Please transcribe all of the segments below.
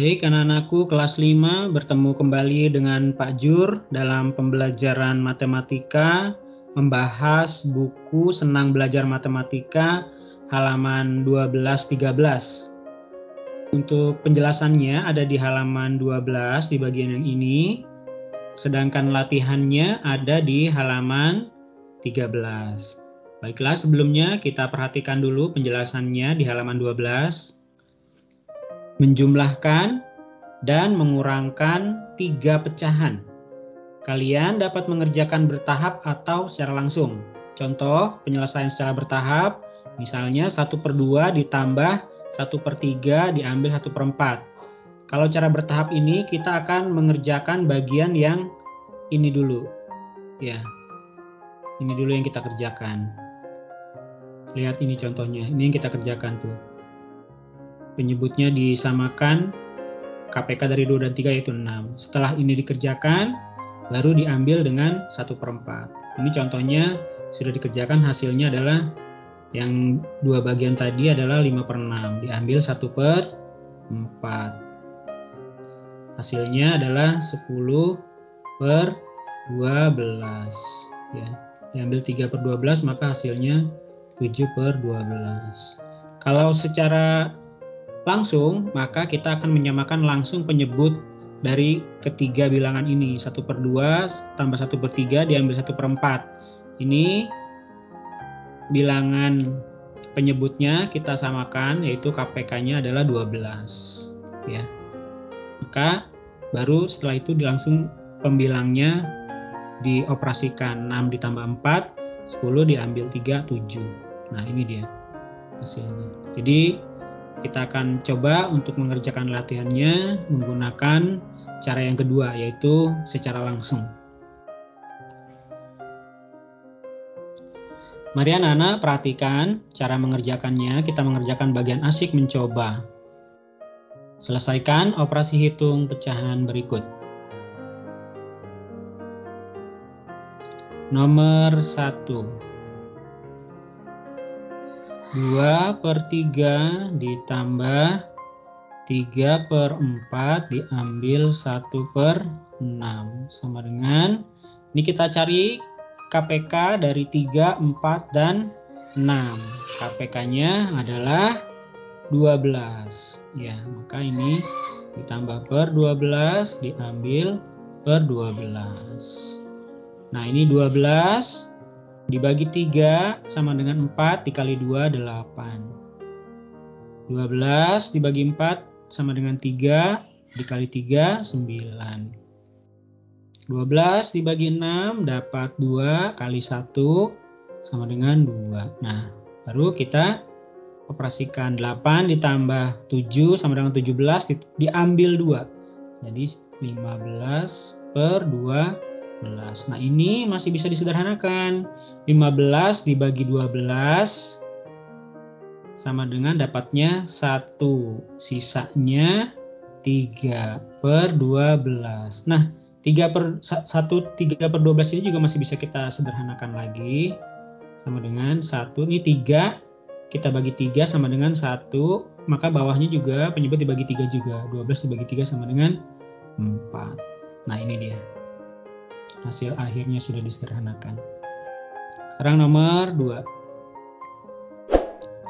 Baik, anak-anakku kelas 5 bertemu kembali dengan Pak Jur dalam pembelajaran matematika, membahas buku Senang Belajar Matematika halaman 12-13. Untuk penjelasannya ada di halaman 12 di bagian yang ini, sedangkan latihannya ada di halaman 13. Baiklah, sebelumnya kita perhatikan dulu penjelasannya di halaman 12. Menjumlahkan dan mengurangkan 3 pecahan. Kalian dapat mengerjakan bertahap atau secara langsung. Contoh penyelesaian secara bertahap, misalnya 1/2 ditambah 1/3 diambil 1/4. Kalau cara bertahap ini kita akan mengerjakan bagian yang ini dulu. Ya, ini dulu yang kita kerjakan. Lihat ini contohnya, ini yang kita kerjakan tuh. Penyebutnya disamakan KPK dari 2 dan 3 yaitu 6. Setelah ini dikerjakan, baru diambil dengan 1/4. Ini contohnya sudah dikerjakan, hasilnya adalah yang 2 bagian tadi adalah 5/6. Diambil 1/4. Hasilnya adalah 10/12. Ya. Diambil 3/12 maka hasilnya 7/12. Kalau secara langsung, maka kita akan menyamakan langsung penyebut dari ketiga bilangan ini. 1/2 tambah 1/3 diambil 1/4. Ini bilangan penyebutnya kita samakan, yaitu KPK-nya adalah 12. Ya. Maka baru setelah itu langsung pembilangnya dioperasikan. 6 ditambah 4, 10 diambil 3, 7. Nah, ini dia hasilnya. Jadi kita akan coba untuk mengerjakan latihannya menggunakan cara yang kedua, yaitu secara langsung. Mari anak-anak perhatikan cara mengerjakannya. Kita mengerjakan bagian asik mencoba. Selesaikan operasi hitung pecahan berikut. Nomor 1. 2/3 ditambah 3/4 diambil 1/6 sama dengan, ini kita cari KPK dari 3, 4, dan 6. KPK-nya adalah 12. Ya, maka ini ditambah per 12 diambil per 12. Nah, ini 12 dibagi 3 sama dengan 4 dikali 2, 8. 12 dibagi 4 sama dengan 3 dikali 3, 9. 12 dibagi 6 dapat 2 kali 1 sama dengan 2. Nah, baru kita operasikan 8 ditambah 7 sama dengan 17 diambil 2. Jadi 15/12. Nah, ini masih bisa disederhanakan. 15 dibagi 12 sama dengan dapatnya 1. Sisanya 3/12. Nah, 3/12 ini juga masih bisa kita sederhanakan lagi. Sama dengan 1. Ini 3. Kita bagi 3 sama dengan 1. Maka bawahnya juga penyebut dibagi 3 juga. 12 dibagi 3 sama dengan 4. Nah, ini dia. Hasil akhirnya sudah disederhanakan. Sekarang nomor 2.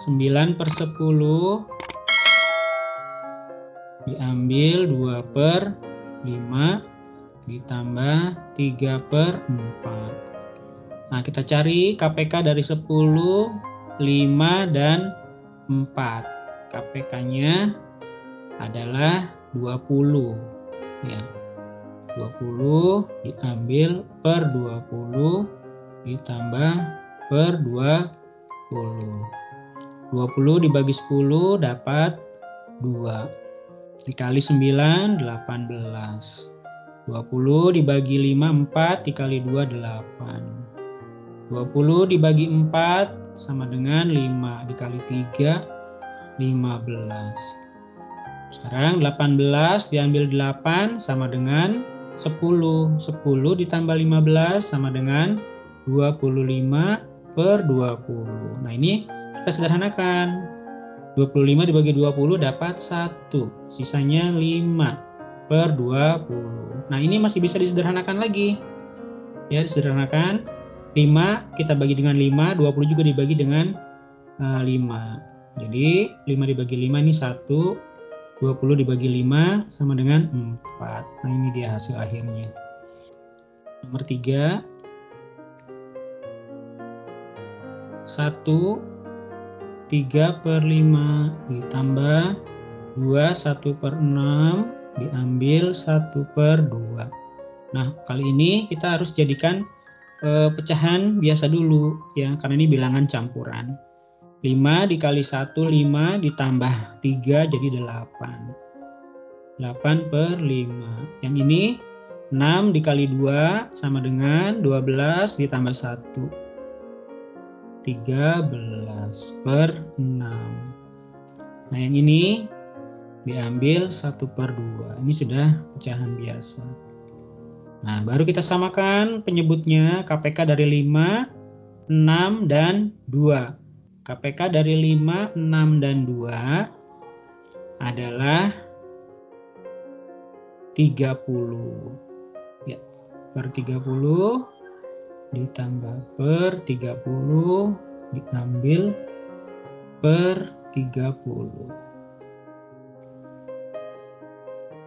9/10 diambil 2/5 ditambah 3/4. Nah, kita cari KPK dari 10, 5, dan 4. KPK-nya adalah 20. Ya. 20 diambil per 20 ditambah per 20. 20 dibagi 10 dapat 2. Dikali 9, 18. 20 dibagi 5, 4. Dikali 2, 8. 20 dibagi 4 sama dengan 5. Dikali 3, 15. Sekarang 18 diambil 8 sama dengan 10. 10 ditambah 15 sama dengan 25/20. Nah, ini kita sederhanakan. 25 dibagi 20 dapat 1. Sisanya 5/20. Nah, ini masih bisa disederhanakan lagi. Ya, disederhanakan. 5 kita bagi dengan 5, 20 juga dibagi dengan 5. Jadi 5 dibagi 5 ini 1, 20 dibagi 5 sama dengan 4. Nah, ini dia hasil akhirnya. Nomor 3. 1 3/5 ditambah 2 1/6 diambil 1/2. Nah, kali ini kita harus jadikan pecahan biasa dulu ya, karena ini bilangan campuran. 5 dikali 1 5 ditambah 3 jadi 8. 8/5. Yang ini 6 dikali 2 sama dengan 12 ditambah 1. 13/6. Nah, yang ini diambil 1/2. Ini sudah pecahan biasa. Nah, baru kita samakan penyebutnya. KPK dari 5, 6, dan 2. KPK dari 5, 6, dan 2 adalah 30. Ya, per 30 ditambah per 30 diambil per 30.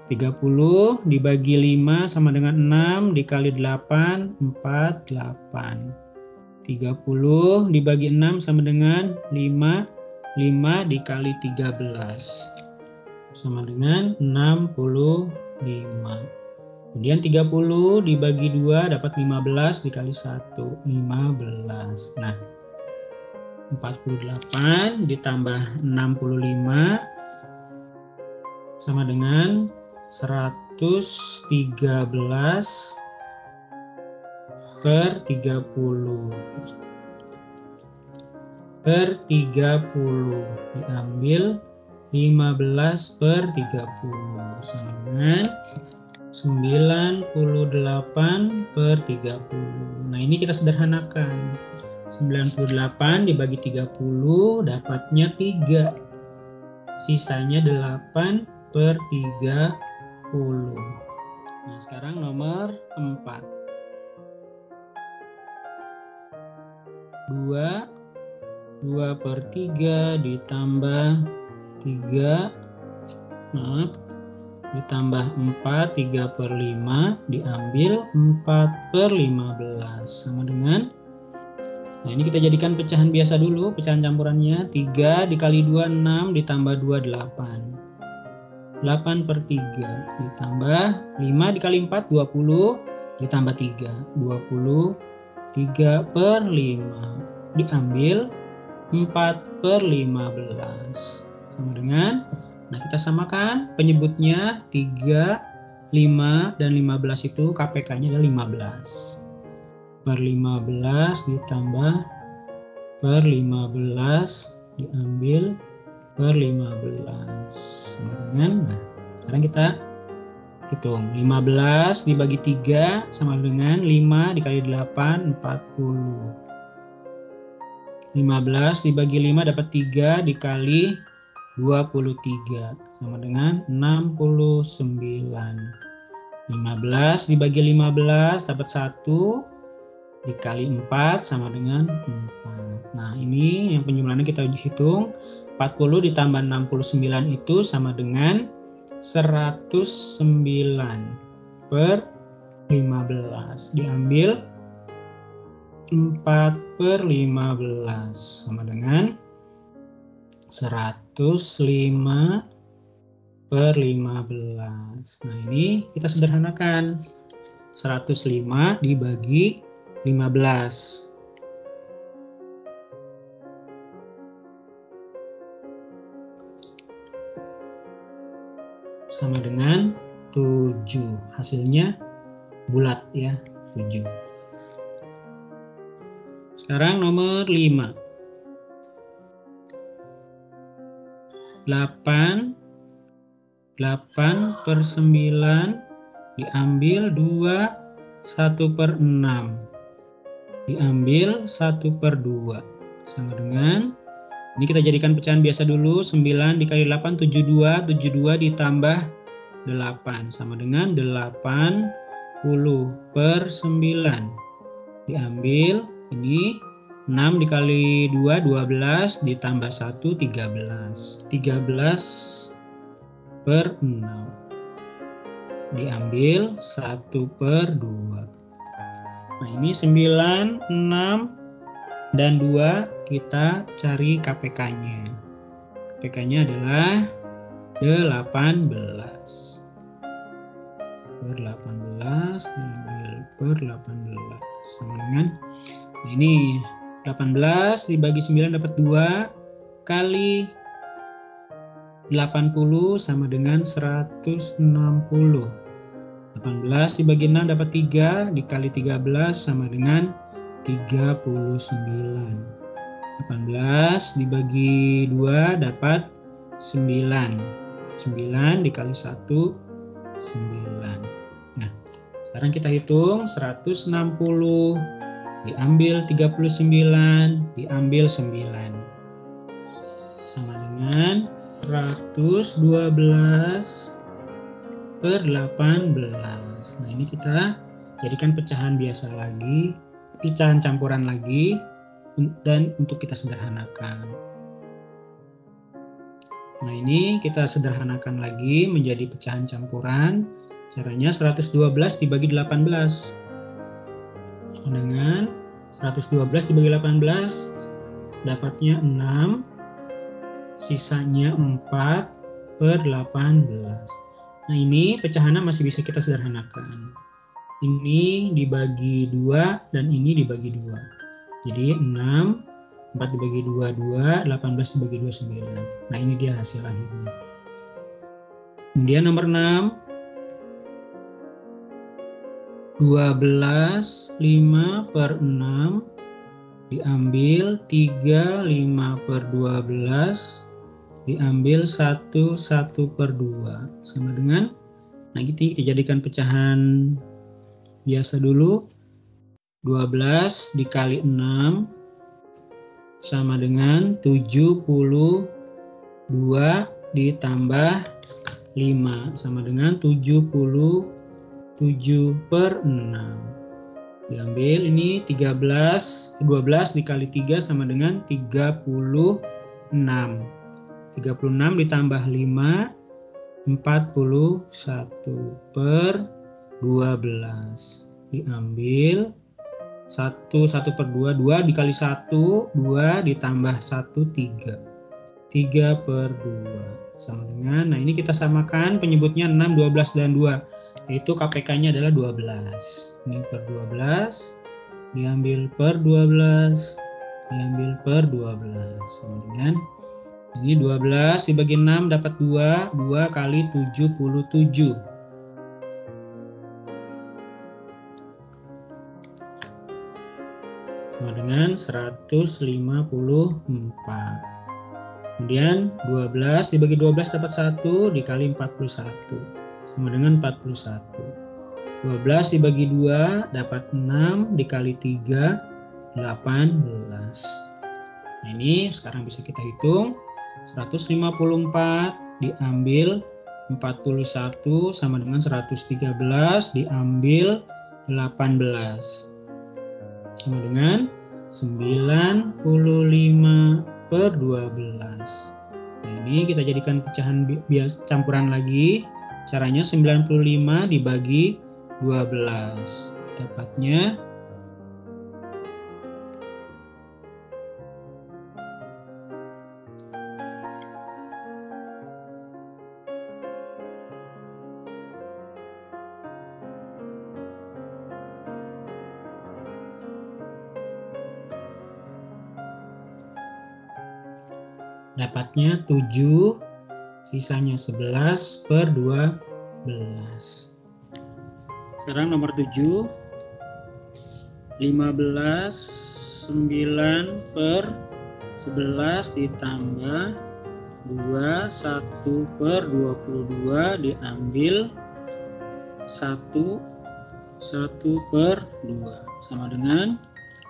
30 dibagi 5 sama dengan 6 dikali 8, 48. 30 dibagi 6 sama dengan 5, 5 dikali 13 sama dengan 65. Kemudian 30 dibagi 2 dapat 15 dikali 1, 15. Nah, 48 ditambah 65 sama dengan 113/30. Per 30 diambil 15/30 sama dengan 98/30. Nah, ini kita sederhanakan. 98 dibagi 30 dapatnya 3. Sisanya 8/30. Nah, sekarang nomor 4. 2/3 ditambah 3, ditambah 4, 3/5 diambil 4/15 sama dengan, nah ini kita jadikan pecahan biasa dulu, pecahan campurannya. 3 dikali 2 6 ditambah 2 8. 8/3 ditambah 5 dikali 4 20 ditambah 3 20. 3/5 diambil 4/15 sama dengan, nah kita samakan penyebutnya. 3, 5, dan 15 itu KPK-nya adalah 15. Per 15 ditambah per 15 diambil per 15 sama dengan, nah sekarang kita hitung. 15 dibagi 3 sama dengan 5 dikali 8, 40. 15 dibagi 5 dapat 3 dikali 23 sama dengan 69. 15 dibagi 15 dapat 1 dikali 4 sama dengan 4. Nah, ini yang penjumlahannya kita hitung. 40 ditambah 69 itu sama dengan 109/15 diambil 4/15 sama dengan 105/15. Nah, ini kita sederhanakan. 105 dibagi 15 sama dengan 7. Hasilnya bulat ya, 7. Sekarang nomor 5. 8 8/9 diambil 2 1/6 diambil 1/2 sama dengan Ini kita jadikan pecahan biasa dulu. 9 dikali 8, 72. 72 ditambah 8 sama dengan 80 per 9. Diambil ini 6 dikali 2, 12 ditambah 1, 13. 13 per 6. Diambil 1 per 2. Nah ini 9, 6, dan 2 kita cari KPK-nya. KPK-nya adalah 18. Per 18 diambil per 18 sama dengan, nah ini 18 dibagi 9 dapat 2 kali 80 sama dengan 160. 18 dibagi 6 dapat 3 dikali 13 sama dengan 39. 18 dibagi 2 dapat 9. 9 dikali 1, 9. Nah, sekarang kita hitung 160 diambil 39 diambil 9. Sama dengan 112 per 18. Nah, ini kita jadikan pecahan biasa lagi. Pecahan campuran lagi dan untuk kita sederhanakan. Nah ini kita sederhanakan lagi menjadi pecahan campuran. Caranya 112 dibagi 18. Dengan 112 dibagi 18 dapatnya 6, sisanya 4 per 18. Nah ini pecahannya masih bisa kita sederhanakan. Ini dibagi 2 dan ini dibagi 2. Jadi 6, 4 dibagi 2, 2, 18 dibagi 2, 9. Nah ini dia hasil akhirnya. Kemudian nomor 6. 12, 5 per 6 diambil 3, 5 per 12 diambil 1, 1 per 2 sama dengan, nah kita jadikan pecahan biasa dulu. 12 dikali 6 sama dengan 72 ditambah 5 sama dengan 77 per 6. Diambil ini 12 dikali 3 sama dengan 36. 36 ditambah 5, 41 per 12. Diambil 1 per 2, 2 dikali 1, 2 ditambah 1, 3. 3 per 2 sama dengan, nah ini kita samakan penyebutnya 6, 12, dan 2. Yaitu KPK-nya adalah 12. Ini per 12, diambil per 12, diambil per 12 sama dengan, ini 12 dibagi 6 dapat 2, 2 kali 77. Sama dengan 154. Kemudian 12 dibagi 12 dapat 1 dikali 41 sama dengan 41. 12 dibagi 2 dapat 6 dikali 3, 18. Nah ini sekarang bisa kita hitung. 154 diambil 41 sama dengan 113 diambil 18. Sama dengan 95 per 12. Nah, ini kita jadikan pecahan campuran lagi. Caranya 95 dibagi 12. Dapatnya dapatnya 7, sisanya 11 per 12. Sekarang nomor 7, 15, 9 per 11 ditambah 2, 1 per 22 diambil 1, 1 per 2 sama dengan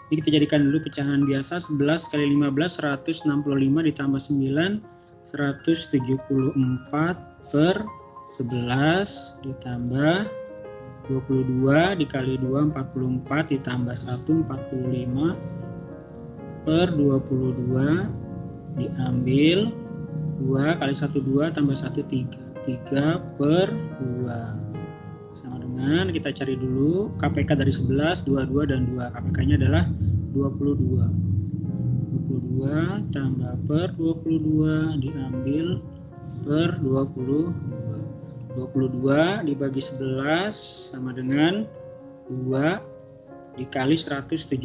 Jadi kita jadikan dulu pecahan biasa. 11 kali 15 165 ditambah 9 174 per 11 ditambah 22 dikali 2 44 ditambah 1 45 per 22 diambil 2 kali 1 2 tambah 1 3 per 2 sama dengan, kita cari dulu KPK dari 11 22 dan 2. KPK-nya adalah 22 tambah per 22 diambil per 22 dibagi 11 sama dengan 2 dikali 174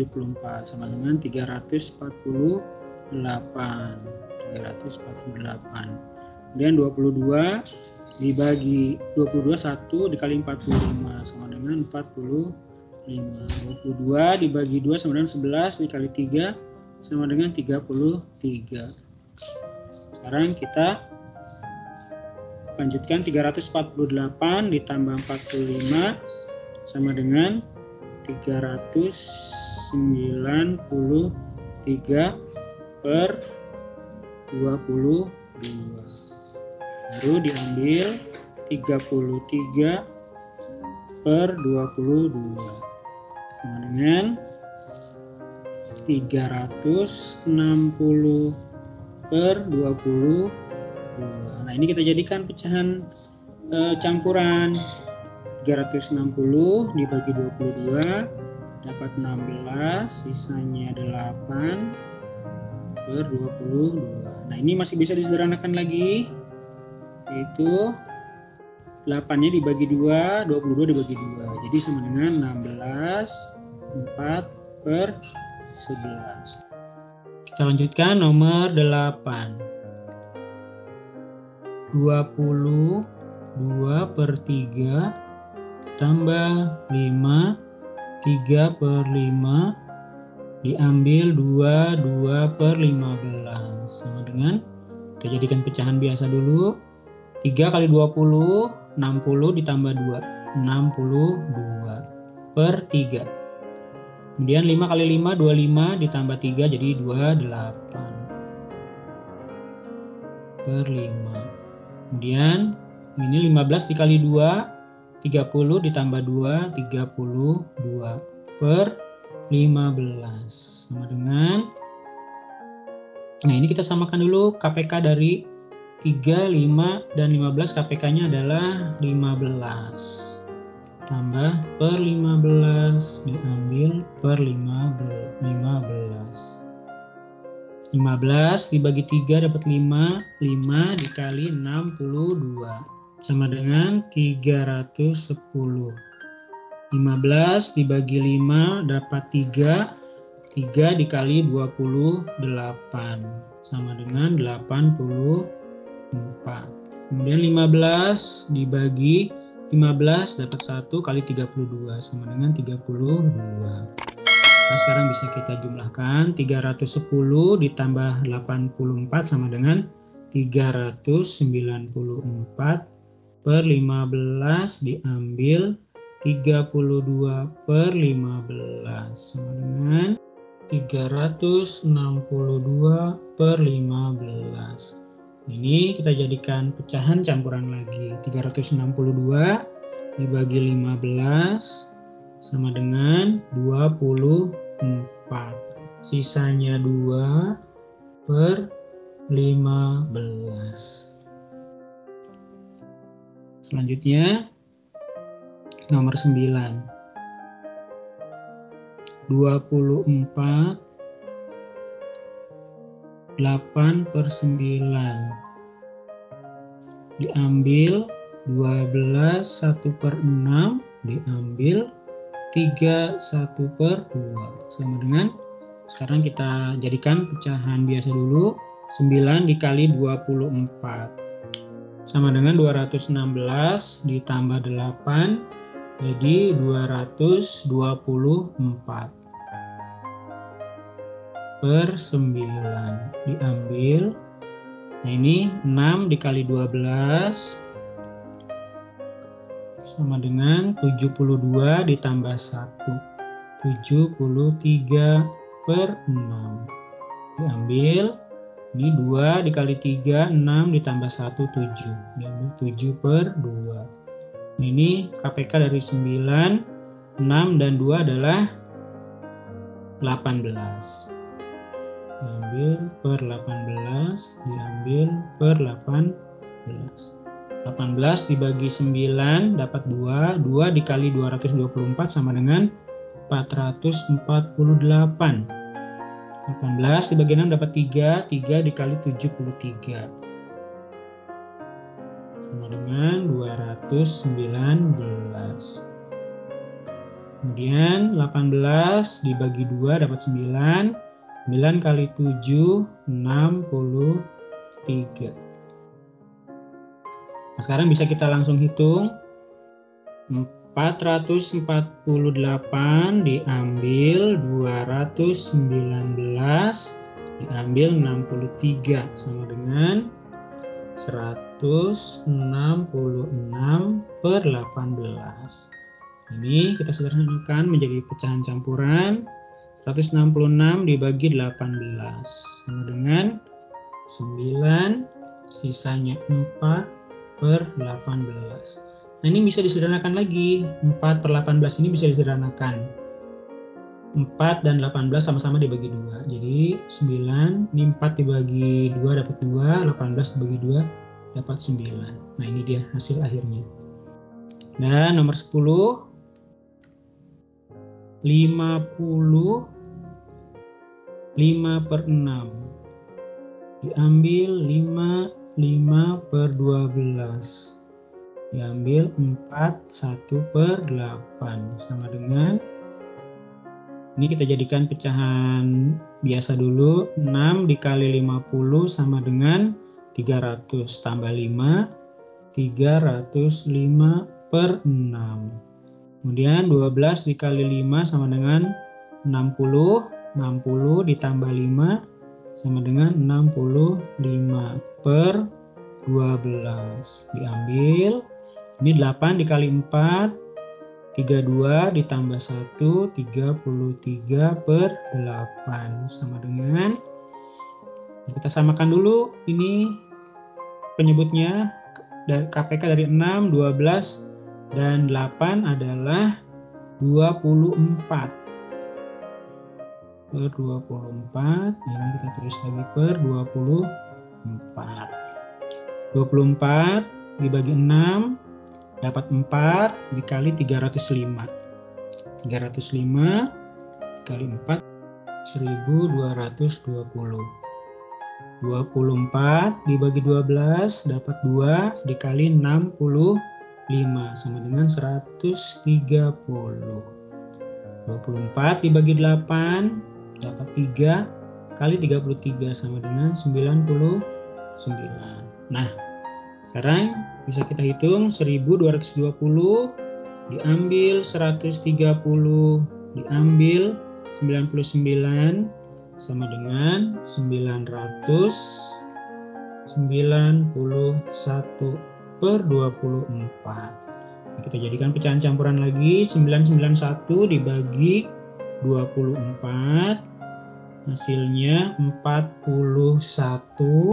sama dengan 348. Kemudian 22 dibagi 22 1 dikali 45 sama dengan 45. 22 dibagi 2 sama dengan 11 dikali 3 sama dengan 33. Sekarang kita lanjutkan 348 ditambah 45 sama dengan 393 per 22. Baru diambil 33 per 22 sama dengan 360 per 22. Nah, ini kita jadikan pecahan campuran. 360 dibagi 22 dapat 16, sisanya 8 per 22. Nah, ini masih bisa disederhanakan lagi, yaitu 8-nya dibagi 2, 22 dibagi 2. Jadi sama dengan 16, 4 per 11. Kita lanjutkan nomor 8. 22 per 3 tambah 5, 3 per 5 diambil 2 per 15 sama dengan, kita jadikan pecahan biasa dulu. 3 kali 20 60 ditambah 2 62 per 3. Kemudian 5 kali 5 25 ditambah 3 jadi 28 per 5. Kemudian ini 15 dikali 2 30 ditambah 2 32 per 15 sama dengan, nah ini kita samakan dulu KPK dari 3, 5, dan 15. KPK-nya adalah 15 tambah per 15 diambil per 15 dibagi 3 dapat 5 dikali 62 sama dengan 310. 15 dibagi 5 dapat 3 dikali 28 sama dengan 84. Kemudian 15 dibagi 15 dapat 1 kali 32 sama dengan 32. Nah, sekarang bisa kita jumlahkan. 310 ditambah 84 sama dengan 394 per 15 diambil 32 per 15 sama dengan 362 per 15. Ini kita jadikan pecahan campuran lagi. 362 dibagi 15 sama dengan 24. Sisanya 2 per 15. Selanjutnya nomor 9. 24 8 per 9 diambil 12 1 per 6 diambil 3 1 per 2 sama dengan, sekarang kita jadikan pecahan biasa dulu. 9 dikali 24 sama dengan 216 ditambah 8 jadi 224 per 9 diambil, nah ini 6 dikali 12 sama dengan 72 ditambah 1 73/6. Diambil, ini 2 dikali 3, 6 ditambah 1, 7. Diambil 7/2. Ini KPK dari 9, 6 dan 2 adalah 18. Diambil per 18, diambil per 18. 18 dibagi 9 dapat 2, 2 dikali 224 sama dengan 448. 18 dibagi 6 dapat 3, 3 dikali 73. Sama dengan 219. Kemudian 18 dibagi 2 dapat 9, 9 kali 7, 63. Nah, sekarang bisa kita langsung hitung. 448 diambil 219 diambil 63 sama dengan 166/18. Ini kita sederhanakan menjadi pecahan campuran. 166 dibagi 18 sama dengan 9, sisanya 4/18. Nah, ini bisa disederhanakan lagi. 4/18 ini bisa disederhanakan. 4 dan 18 sama-sama dibagi 2. Jadi 9, ini 4 dibagi 2 dapat 2, 18 dibagi 2 dapat 9. Nah, ini dia hasil akhirnya. Dan nomor 10, 55/6. Diambil 5/12. Diambil 4/1/8 sama dengan, ini kita jadikan pecahan biasa dulu. 6 dikali 50 sama dengan 300 tambah 5, 305/6. Kemudian 12 dikali 5 sama dengan 60, 60 ditambah 5 sama dengan 65/12. Diambil, ini 8 dikali 4, 32 ditambah 1, 33/8 sama dengan, kita samakan dulu ini penyebutnya. KPK dari 6, 12, dan 8 adalah 24/24. Ini kita tulis lagi per 24. 24 dibagi 6 dapat 4 dikali 305. 305 dikali 4, 1220. 24 dibagi 12 dapat 2 dikali 65 sama dengan 130. 24 dibagi 8 dapat 3 kali 33 sama dengan 99. Nah, sekarang bisa kita hitung. 1220 diambil 130 diambil 99 sama dengan 991/24. Kita jadikan pecahan campuran lagi. 991 dibagi 24, hasilnya 41,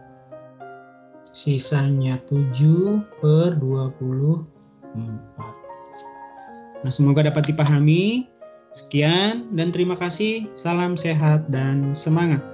sisanya 7/24. Nah, semoga dapat dipahami. Sekian dan terima kasih. Salam sehat dan semangat.